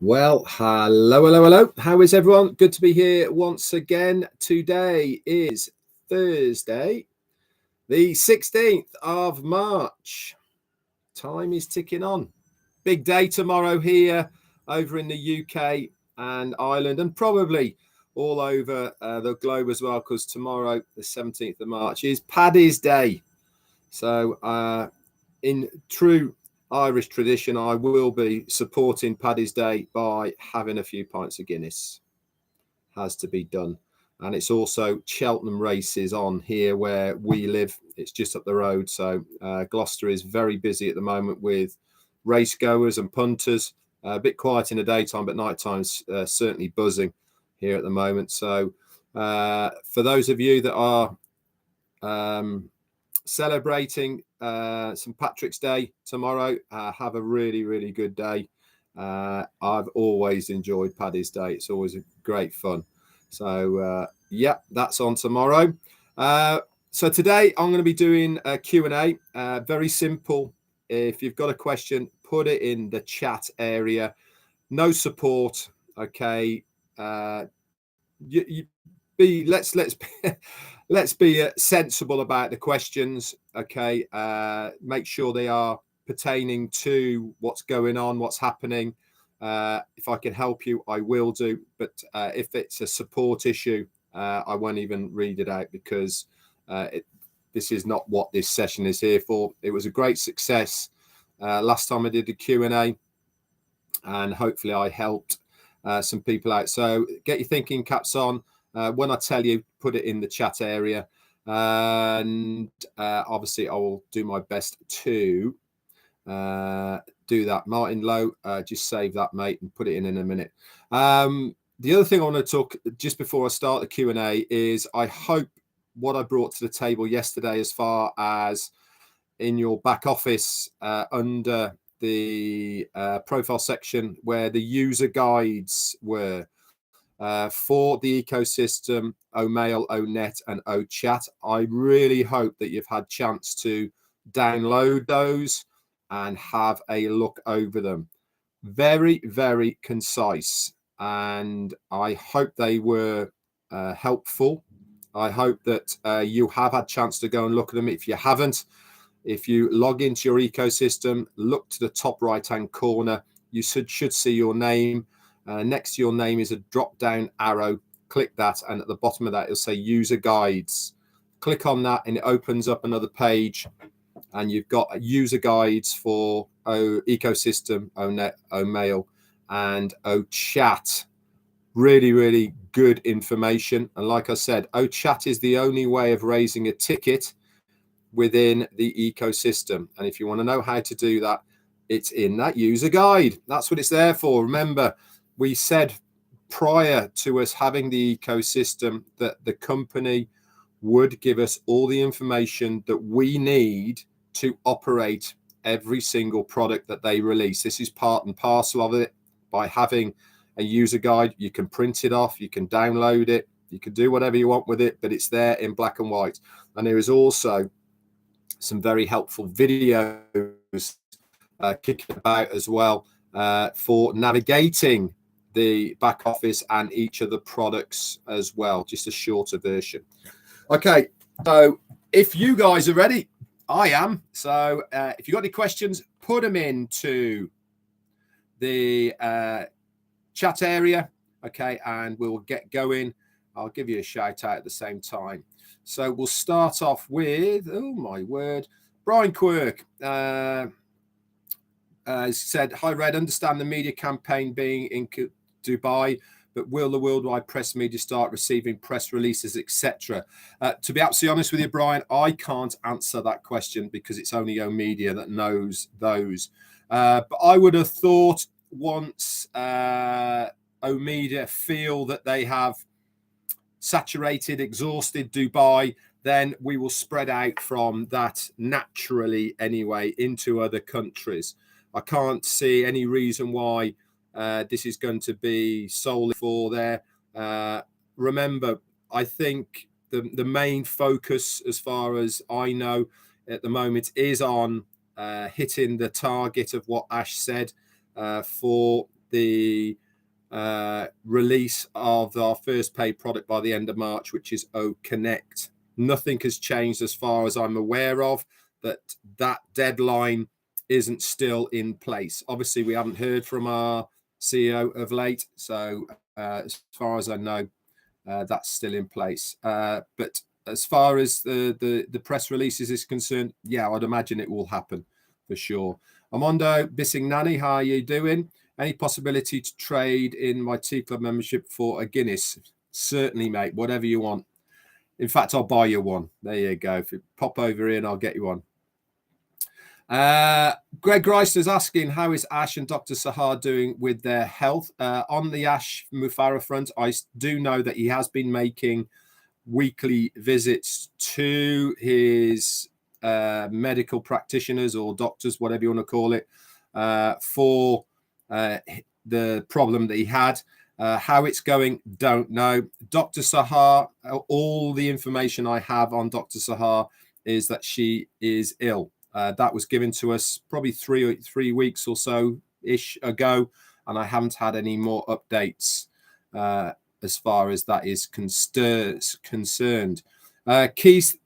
Well, hello. How is everyone? Good to be here once again. Today is Thursday, the 16th of March. Time is ticking on. Big day tomorrow here over in the UK and Ireland, and probably all over the globe as well, because tomorrow, the 17th of March, is Paddy's Day. So in true Irish tradition, I will be supporting Paddy's Day by having a few pints of Guinness. Has to be done. And it's also Cheltenham races on here where we live. It's just up the road. So Gloucester is very busy at the moment with race goers and punters. A bit quiet in the daytime, but nighttime's certainly buzzing here at the moment. So for those of you that are celebrating St. Patrick's Day tomorrow, have a really good day. I've always enjoyed Paddy's Day. It's always a great fun. So yeah, that's on tomorrow. So today I'm going to be doing a Q&A. Very simple. If you've got a question, put it in the chat area. No support. Okay. Let's be sensible about the questions. Okay. Make sure they are pertaining to what's going on, what's happening. If I can help you, I will do. But if it's a support issue, I won't even read it out, because this is not what this session is here for. It was a great success last time I did the Q&A, and hopefully I helped some people out. So get your thinking caps on. When I tell you, put it in the chat area, and obviously I will do my best to do that. Martin Lowe, just save that, mate, and put it in a minute. The other thing I want to talk just before I start the Q&A is I hope what I brought to the table yesterday, as far as in your back office under the profile section where the user guides were for the ecosystem, OMail, ONet, and OChat. I really hope that you've had chance to download those and have a look over them. Very concise, and I hope they were helpful. I hope that you have had chance to go and look at them. If you haven't, if you log into your ecosystem, look to the top right hand corner, you should see your name. Next to your name is a drop down arrow. Click that, and at the bottom of that it'll say user guides. Click on that and it opens up another page, and you've got user guides for ecosystem, ONet, OMail, and OChat. Really good information. And like I said, OChat is the only way of raising a ticket within the ecosystem. And if you want to know how to do that, it's in that user guide. That's what it's there for. Remember, we said prior to us having the ecosystem that the company would give us all the information that we need to operate every single product that they release. This is part and parcel of it. By having a user guide, you can print it off, you can download it, you can do whatever you want with it, but it's there in black and white. And there is also some very helpful videos kicking about as well for navigating the back office and each of the products as well, just a shorter version. Okay, so if you guys are ready, I am. So if you've got any questions, put them into the chat area, okay, and we'll get going. I'll give you a shout out at the same time. So we'll start off with, oh my word, Brian Quirk said, hi Red, understand the media campaign being in Dubai, but will the worldwide press media start receiving press releases, etc.? To be absolutely honest with you, Brian, I can't answer that question because it's only Media that knows those. But I would have thought once Media feel that they have saturated, exhausted Dubai, then we will spread out from that naturally anyway into other countries. I can't see any reason why this is going to be solely for there. Remember, I think the main focus, as far as I know at the moment, is on hitting the target of what Ash said for the release of our first paid product by the end of March, which is Connect. Nothing has changed as far as I'm aware of, that deadline isn't still in place. Obviously, we haven't heard from our CEO of late, so as far as I know, that's still in place. But as far as the press releases is concerned, yeah, I'd imagine it will happen for sure. Amondo Bisingnani, how are you doing? Any possibility to trade in my Tea Club membership for a Guinness? Certainly, mate, whatever you want. In fact, I'll buy you one. There you go. If you pop over here and I'll get you one. Greg Rice is asking, how is Ash and Dr. Sahar doing with their health? On the Ash Mufareh front, I do know that he has been making weekly visits to his medical practitioners or doctors, whatever you want to call it, for the problem that he had. How it's going, don't know. Dr. Sahar, all the information I have on Dr. Sahar is that she is ill. That was given to us probably three weeks or so ish ago, and I haven't had any more updates as far as that is concerned. Keith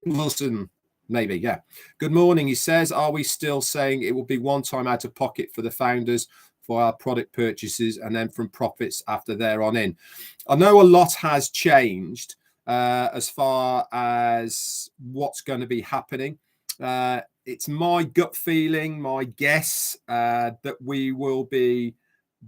Wilson, maybe, yeah. Good morning. He says, are we still saying it will be one time out of pocket for the founders for our product purchases and then from profits after they're on in? I know a lot has changed as far as what's going to be happening. It's my gut feeling, my guess, that we will be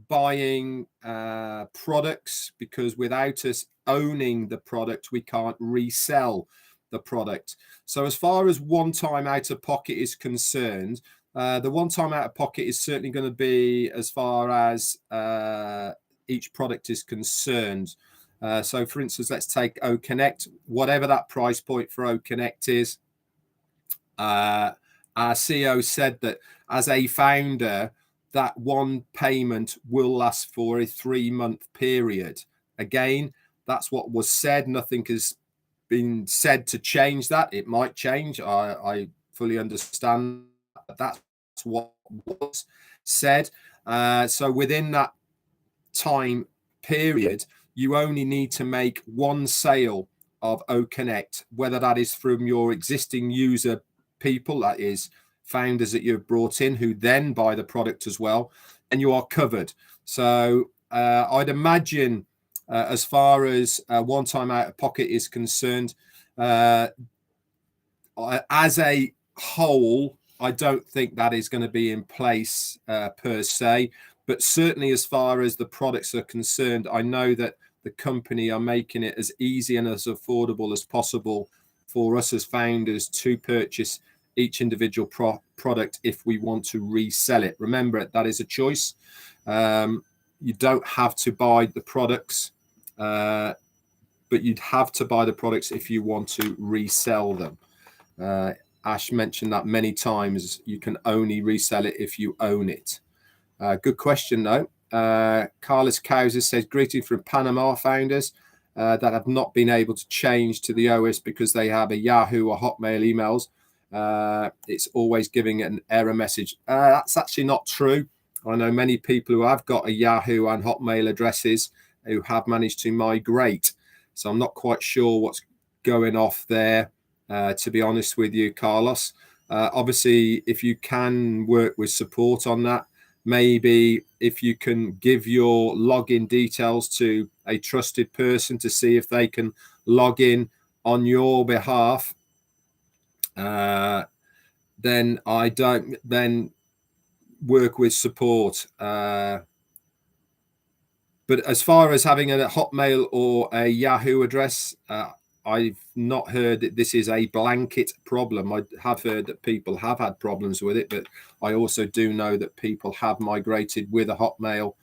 buying products, because without us owning the product, we can't resell the product. So as far as one time out of pocket is concerned, the one time out of pocket is certainly going to be as far as each product is concerned. So for instance, let's take Connect, whatever that price point for Connect is. Our CEO said that as a founder, that one payment will last for a 3-month period. Again, that's what was said. Nothing has been said to change that. It might change. I fully understand that. That's what was said. So within that time period, you only need to make one sale of Connect, whether that is from your existing user people, that is founders that you've brought in who then buy the product as well, and you are covered. So I'd imagine as far as one time out of pocket is concerned, as a whole, I don't think that is going to be in place per se, but certainly as far as the products are concerned, I know that the company are making it as easy and as affordable as possible for us as founders to purchase each individual product if we want to resell it. Remember, that is a choice. You don't have to buy the products, but you'd have to buy the products if you want to resell them. Ash mentioned that many times. You can only resell it if you own it. Good question, though. Carlos Causa says, greeting from Panama founders that have not been able to change to the OS because they have a Yahoo or Hotmail emails. It's always giving an error message. That's actually not true. I know many people who have got a Yahoo and Hotmail addresses who have managed to migrate. So I'm not quite sure what's going off there, to be honest with you, Carlos. Obviously, if you can work with support on that, maybe if you can give your login details to a trusted person to see if they can log in on your behalf, then I don't then work with support. But as far as having a Hotmail or a Yahoo address, I've not heard that this is a blanket problem. I have heard that people have had problems with it, but I also do know that people have migrated with a Hotmail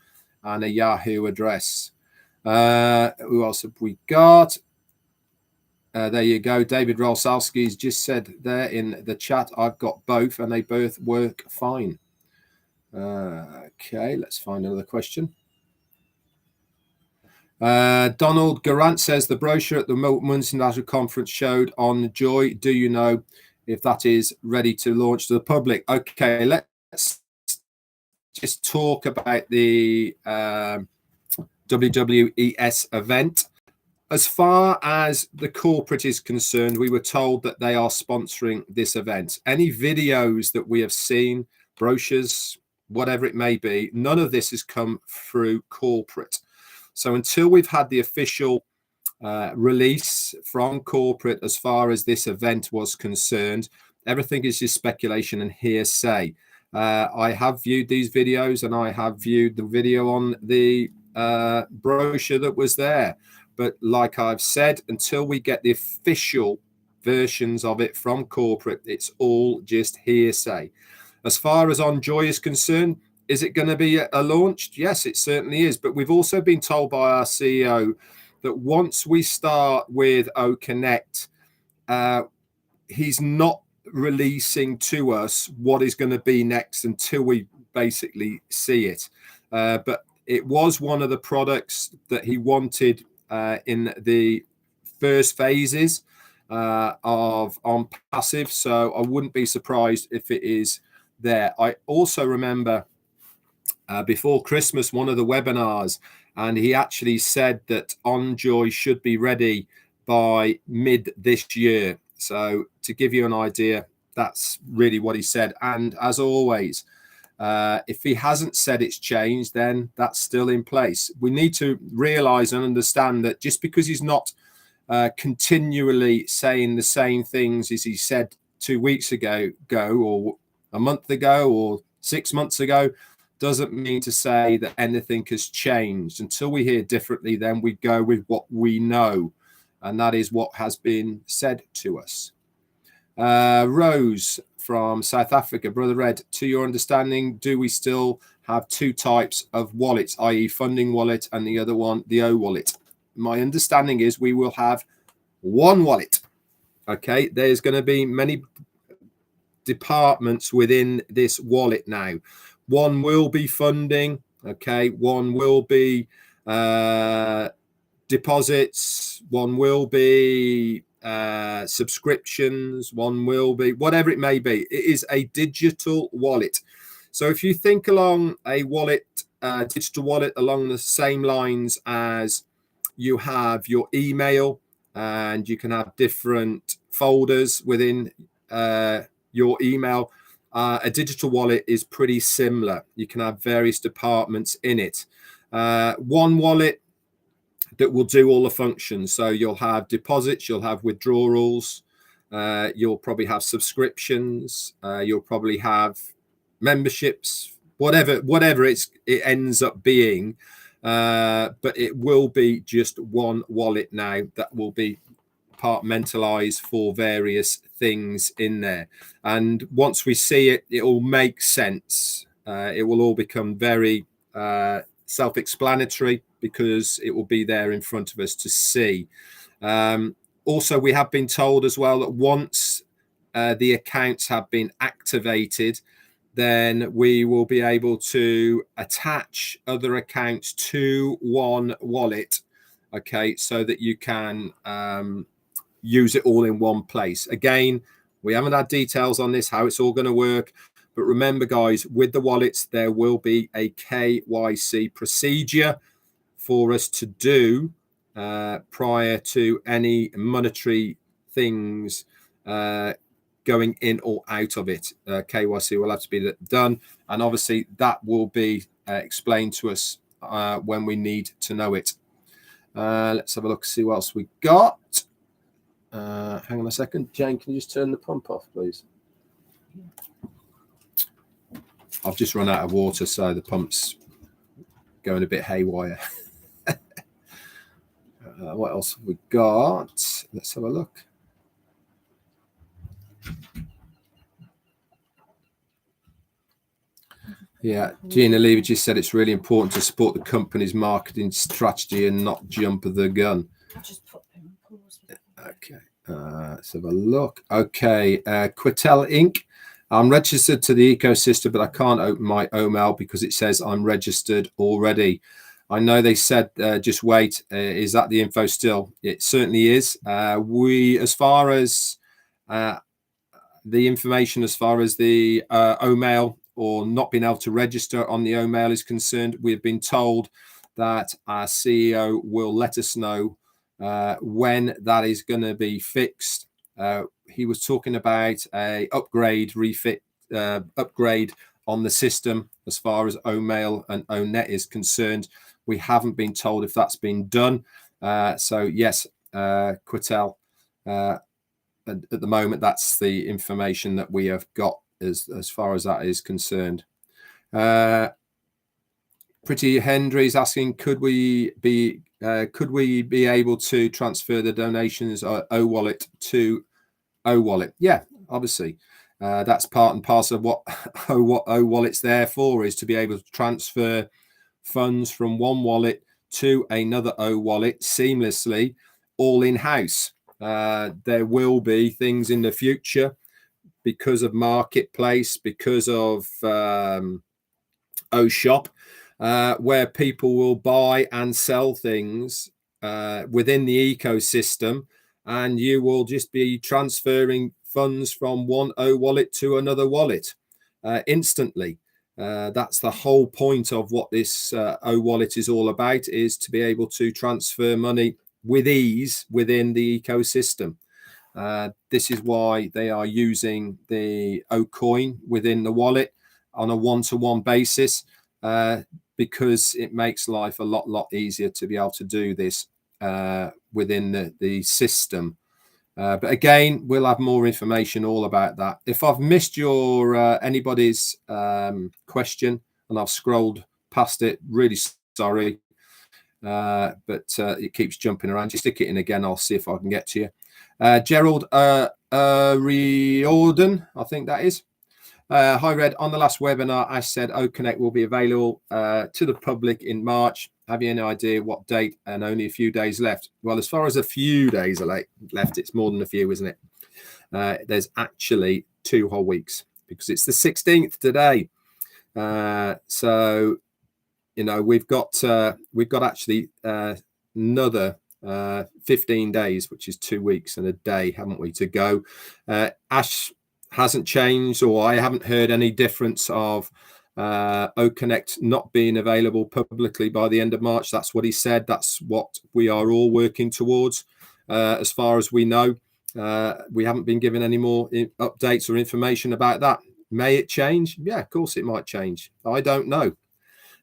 and a Yahoo address. Who else have we got? There you go. David Rolsalski's just said there in the chat, I've got both and they both work fine. Okay, let's find another question. Donald Garant says the brochure at the Multinational Conference showed on Joy. Do you know if that is ready to launch to the public. Okay, let's just talk about the WWES event. As far as the corporate is concerned, we were told that they are sponsoring this event. Any videos that we have seen, brochures, whatever it may be, none of this has come through corporate. So until we've had the official release from corporate as far as this event was concerned, everything is just speculation and hearsay. I have viewed these videos, and I have viewed the video on the brochure that was there. But like I've said, until we get the official versions of it from corporate, it's all just hearsay. As far as OnJoy is concerned, is it going to be a launch? Yes, it certainly is. But we've also been told by our CEO that once we start with OConnect, he's not releasing to us what is going to be next until we basically see it. But it was one of the products that he wanted in the first phases of Onpassive, so I wouldn't be surprised if it is there. I also remember before Christmas one of the webinars, and he actually said that OnJoy should be ready by mid this year. So to give you an idea, that's really what he said. And as always, if he hasn't said it's changed, then that's still in place. We need to realize and understand that just because he's not continually saying the same things as he said 2 weeks ago, or a month ago, or 6 months ago, doesn't mean to say that anything has changed. Until we hear differently, then we go with what we know, and that is what has been said to us. Rose from South Africa, Brother Red, to your understanding, do we still have two types of wallets, i.e. funding wallet and the other one, the O wallet? My understanding is we will have one wallet. Okay, there's going to be many departments within this wallet now. One will be funding, okay, one will be deposits, one will be subscriptions, one will be whatever it may be. It is a digital wallet. So if you think along a wallet, digital wallet, along the same lines as you have your email, and you can have different folders within your email, a digital wallet is pretty similar. You can have various departments in it. One wallet that will do all the functions. So you'll have deposits, you'll have withdrawals, you'll probably have subscriptions, you'll probably have memberships, whatever it ends up being. But it will be just one wallet now that will be compartmentalized for various things in there. And once we see it, it will make sense. It will all become very self-explanatory, because it will be there in front of us to see. Also, we have been told as well that once the accounts have been activated, then we will be able to attach other accounts to one wallet, okay, so that you can use it all in one place. Again, we haven't had details on this, how it's all going to work. But remember, guys, with the wallets, there will be a KYC procedure for us to do prior to any monetary things going in or out of it. KYC will have to be done, and obviously that will be explained to us when we need to know it. Let's have a look, see what else we got. Hang on a second. Jane, can you just turn the pump off, please? I've just run out of water, so the pump's going a bit haywire. What else have we got? Let's have a look. Yeah, Gina Lever just said it's really important to support the company's marketing strategy and not jump the gun. Okay, let's have a look. Okay, Quittel Inc. I'm registered to the ecosystem, but I can't open my OML because it says I'm registered already. I know they said just wait. Is that the info still? It certainly is. We, as far as the information as far as the OMail or not being able to register on the OMail is concerned, we've been told that our CEO will let us know when that is going to be fixed. He was talking about a upgrade on the system as far as OMail and ONet is concerned. We haven't been told if that's been done. So yes, Quittel, at the moment, that's the information that we have got as far as that is concerned. Pretty Hendry is asking, could we be able to transfer the donations O Wallet to O Wallet? Yeah, obviously. That's part and parcel of what O Wallet's there for, is to be able to transfer funds from one wallet to another O Wallet seamlessly, all in-house. There will be things in the future because of Marketplace, because of O Shop, where people will buy and sell things within the ecosystem, and you will just be transferring funds from one O Wallet to another wallet instantly. That's the whole point of what this O Wallet is all about, is to be able to transfer money with ease within the ecosystem. This is why they are using the O coin within the wallet on a one-to-one basis, because it makes life a lot easier to be able to do this within the system. But again, we'll have more information all about that. If I've missed your anybody's question and I've scrolled past it, really sorry. But it keeps jumping around. Just stick it in again. I'll see if I can get to you. Gerald Riordan, I think that is. Hi, Red. On the last webinar, I said OConnect will be available to the public in March. Have you any idea what date? And only a few days left. Well, as far as a few days are left, it's more than a few, isn't it? There's actually 2 whole weeks, because it's the 16th today. So, you know, we've got actually another 15 days, which is 2 weeks and a day, haven't we, to go. Ash hasn't changed, or I haven't heard any difference of OConnect not being available publicly by the end of March. That's what he said. That's what we are all working towards. As far as we know, we haven't been given any more updates or information about that. May it change? Yeah, of course it might change. I don't know.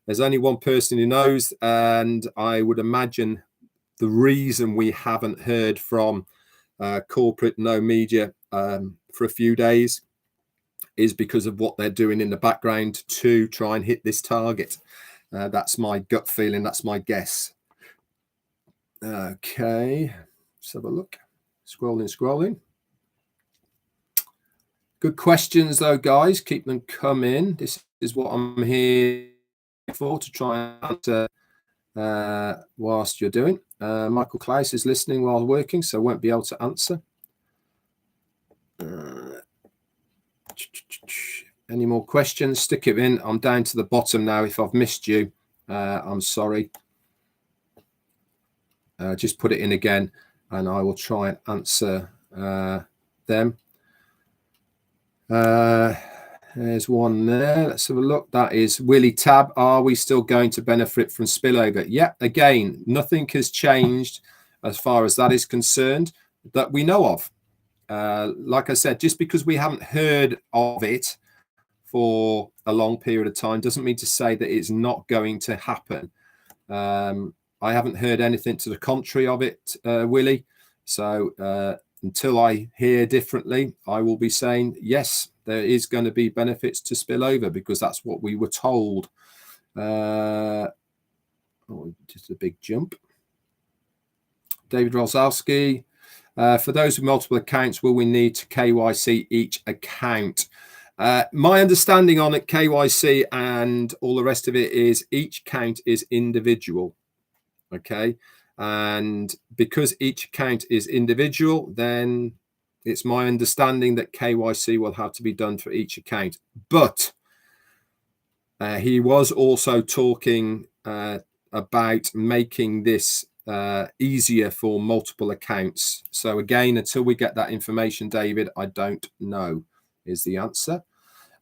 There's only one person who knows, and I would imagine the reason we haven't heard from corporate no media for a few days is because of what they're doing in the background to try and hit this target. That's my gut feeling. That's my guess. Okay, let's have a look. Scrolling. Good questions, though, guys. Keep them coming. This is what I'm here for, to try and answer whilst you're doing. Michael Klaus is listening while working, so won't be able to answer. Any more questions? Stick it in. I'm down to the bottom now. If I've missed you, I'm sorry. Just put it in again and I will try and answer them. There's one there. Let's have a look. That is Willie Tab. Are we still going to benefit from spillover? Yeah, again, nothing has changed as far as that is concerned that we know of. Like I said, just because we haven't heard of it for a long period of time doesn't mean to say that it's not going to happen. I haven't heard anything to the contrary of it, Willie. So until I hear differently, I will be saying, yes, there is going to be benefits to spill over, because that's what we were told. Oh, just a big jump. David Rosalski. For those with multiple accounts, will we need to KYC each account? My understanding on it, KYC and all the rest of it, is each account is individual. Okay. And because each account is individual, then it's my understanding that KYC will have to be done for each account. But he was also talking about making this easier for multiple accounts. So again, until we get that information, David, I don't know. is the answer.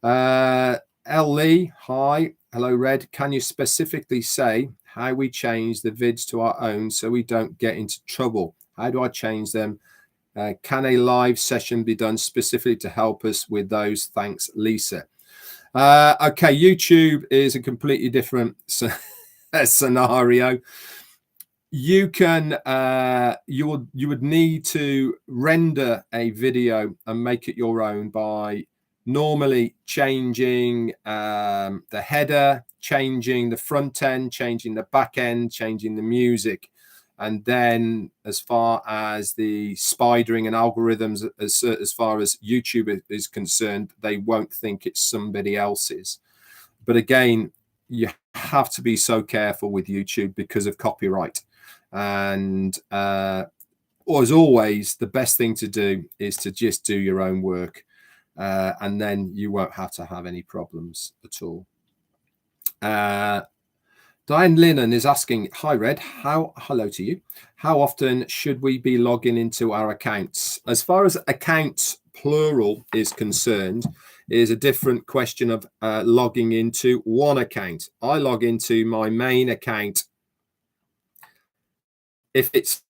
L. Lee, hi. Hello, Red. Can you specifically say how we change the vids to our own so we don't get into trouble? How do I change them? Can a live session be done specifically to help us with those? Thanks, Lisa. Okay, YouTube is a completely different scenario. You can you would need to render a video and make it your own by normally changing the header, changing the front end, changing the back end, changing the music. And then as far as the spidering and algorithms, as far as YouTube is concerned, they won't think it's somebody else's. But again, you have to be so careful with YouTube because of copyright. And as always, the best thing to do is to just do your own work. And then you won't have to have any problems at all. Diane Lennon is asking, hi Red, hello to you. How often should we be logging into our accounts? As far as accounts plural is concerned, is a different question of logging into one account. I log into my main account. If it's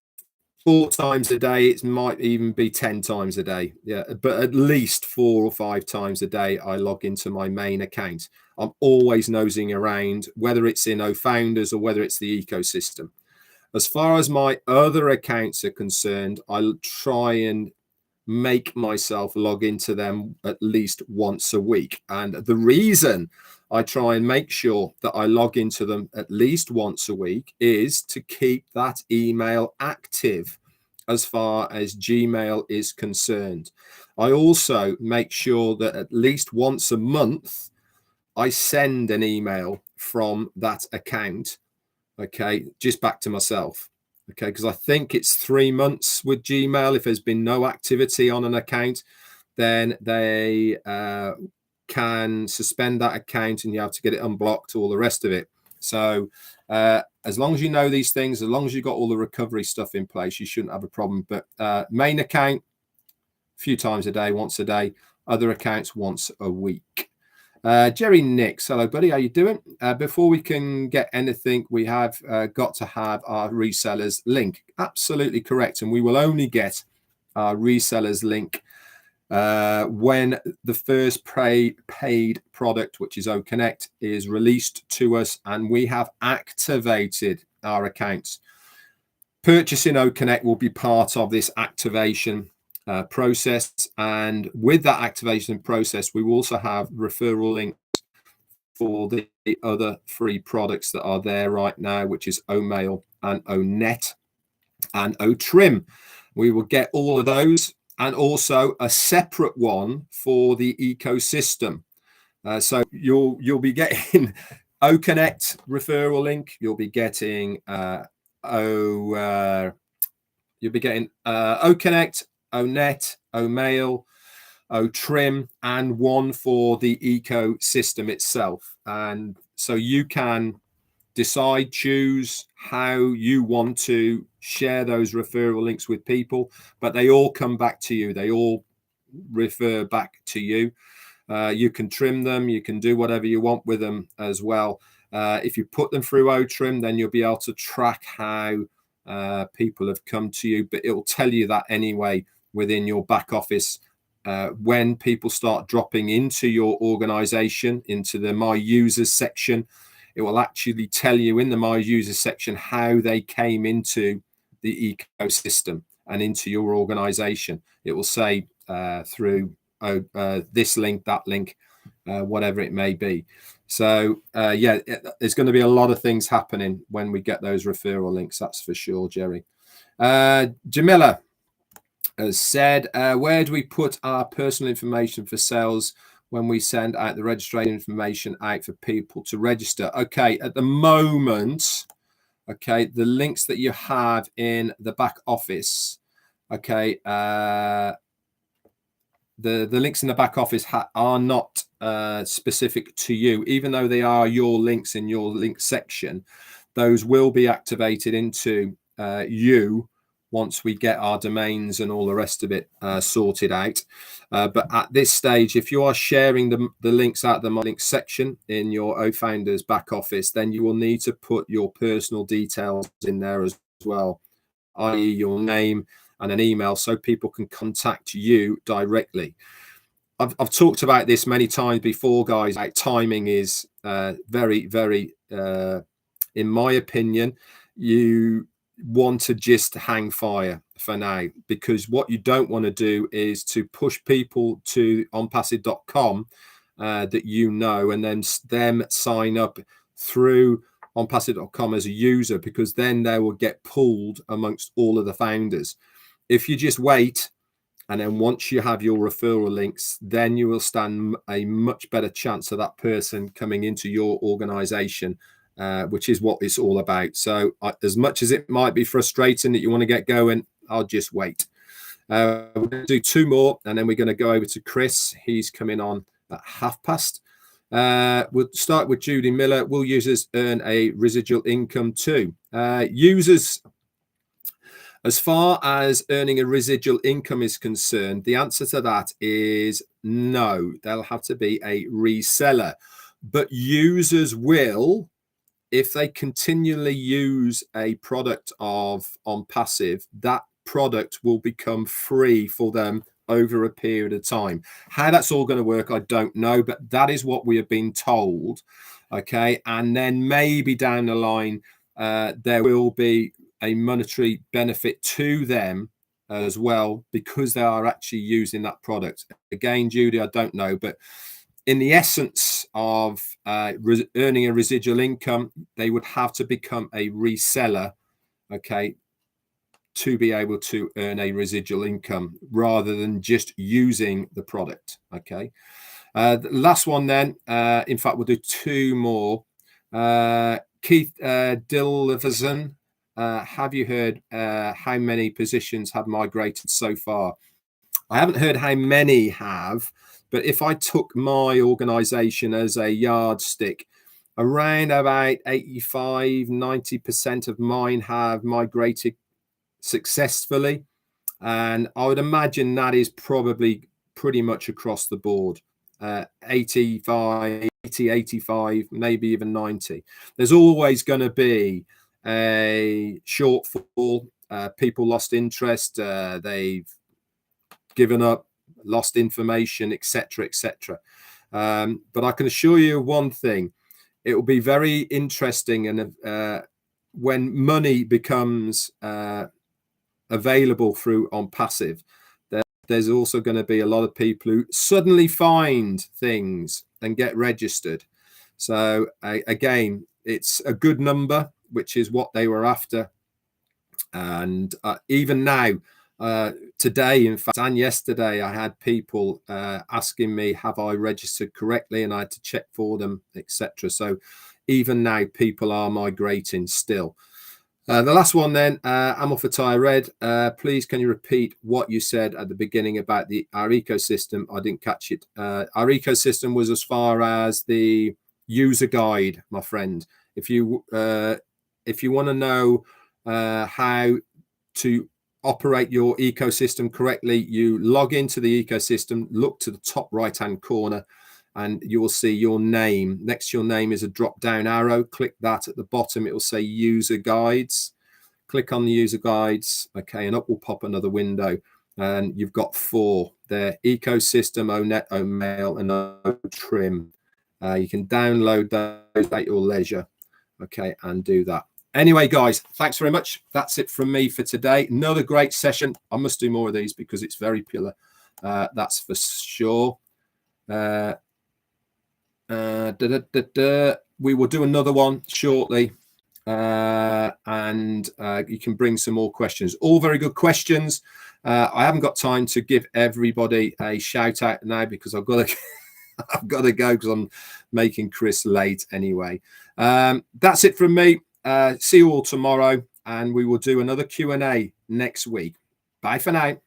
4 times a day, it might even be 10 times a day. Yeah, but at least 4 or 5 times a day, I log into my main account. I'm always nosing around, whether it's in OFounders or whether it's the ecosystem. As far as my other accounts are concerned, I'll try and make myself log into them at least once a week. And the reason I try and make sure that I log into them at least once a week is to keep that email active as far as Gmail is concerned. I also make sure that at least once a month, I send an email from that account, okay, just back to myself. Okay, because I think it's 3 months with Gmail. If there's been no activity on an account, then they can suspend that account and you have to get it unblocked, all the rest of it. So as long as you know these things, as long as you've got all the recovery stuff in place, you shouldn't have a problem. But main account, a few times a day, once a day. Other accounts, once a week. Jerry Nix, hello buddy, how you doing? Before we can get anything, we have got to have our resellers link. Absolutely correct. And we will only get our resellers link when the first paid product, which is OConnect, is released to us and we have activated our accounts. Purchasing OConnect will be part of this activation process, and with that activation process we will also have referral links for the other 3 products that are there right now, which is OMail and ONet and OTrim. We will get all of those, and also a separate one for the ecosystem. So you'll be getting OConnect referral link, you'll be getting OConnect, ONet, OMail, OTrim, and one for the ecosystem itself. And so you can decide, choose how you want to share those referral links with people, but they all come back to you. They all refer back to you. You can trim them. You can do whatever you want with them as well. If you put them through OTrim, then you'll be able to track how people have come to you, but it will tell you that anyway within your back office. When people start dropping into your organization, into the My Users section, it will actually tell you in the My Users section how they came into the ecosystem and into your organization. It will say through this link, that link, whatever it may be. So yeah, there's going to be a lot of things happening when we get those referral links, that's for sure, Jerry. Jamila has said, where do we put our personal information for sales when we send out the registration information out for people to register? Okay, at the moment, okay, the links that you have in the back office, okay, the links in the back office are not specific to you, even though they are your links in your link section. Those will be activated into you once we get our domains and all the rest of it sorted out. But at this stage, if you are sharing the links out of the My Links section in your OFounders back office, then you will need to put your personal details in there as well, i.e. your name and an email, so people can contact you directly. I've talked about this many times before, guys. Like, timing is very, very, in my opinion, you want to just hang fire for now, because what you don't want to do is to push people to onpassive.com that you know, and then them sign up through onpassive.com as a user, because then they will get pulled amongst all of the founders. If you just wait, and then once you have your referral links, then you will stand a much better chance of that person coming into your organization, which is what it's all about. So as much as it might be frustrating that you want to get going, I'll just wait. We're going to do 2 more, and then we're going to go over to Chris. He's coming on at past. We'll start with Judy Miller. Will users earn a residual income too? Users, as far as earning a residual income is concerned, the answer to that is no. They'll have to be a reseller. But users will, if they continually use a product of Onpassive, that product will become free for them over a period of time. How that's all going to work, I don't know, but that is what we have been told. Okay, and then maybe down the line, there will be a monetary benefit to them as well, because they are actually using that product. Again, Judy, I don't know, but in the essence of earning a residual income, they would have to become a reseller, okay, to be able to earn a residual income rather than just using the product. Okay, the last one then, in fact, we'll do 2 more. Keith Dilverson, have you heard how many positions have migrated so far? I haven't heard how many have, but if I took my organization as a yardstick, around about 85–90% of mine have migrated successfully, and I would imagine that is probably pretty much across the board. 85, maybe even 90. There's always going to be a shortfall. People lost interest, they've given up, lost information, etc., etc. But I can assure you one thing: it will be very interesting, and when money becomes available through Onpassive, there's also going to be a lot of people who suddenly find things and get registered. So again, it's a good number, which is what they were after. And even now, today, in fact, and yesterday, I had people asking me, have I registered correctly? And I had to check for them, etc. So even now, people are migrating still. The last one then, Amorphatire Red, please can you repeat what you said at the beginning about our ecosystem? I didn't catch it. Our ecosystem was as far as the user guide, my friend. If you want to know how to operate your ecosystem correctly, you log into the ecosystem, look to the top right hand corner, and you will see your name. Next to your name is a drop down arrow. Click that. At the bottom it will say user guides. Click on the user guides, okay, and up will pop another window, and you've got 4 there: ecosystem, onet, omail, and otrim. You can download those at your leisure, okay, and do that. Anyway, guys, thanks very much. That's it from me for today. Another great session. I must do more of these because it's very pure. That's for sure. We will do another one shortly, and you can bring some more questions. All very good questions. I haven't got time to give everybody a shout out now because I've got to I've got to go because I'm making Chris late anyway. That's it from me. See you all tomorrow, and we will do another Q&A next week. Bye for now.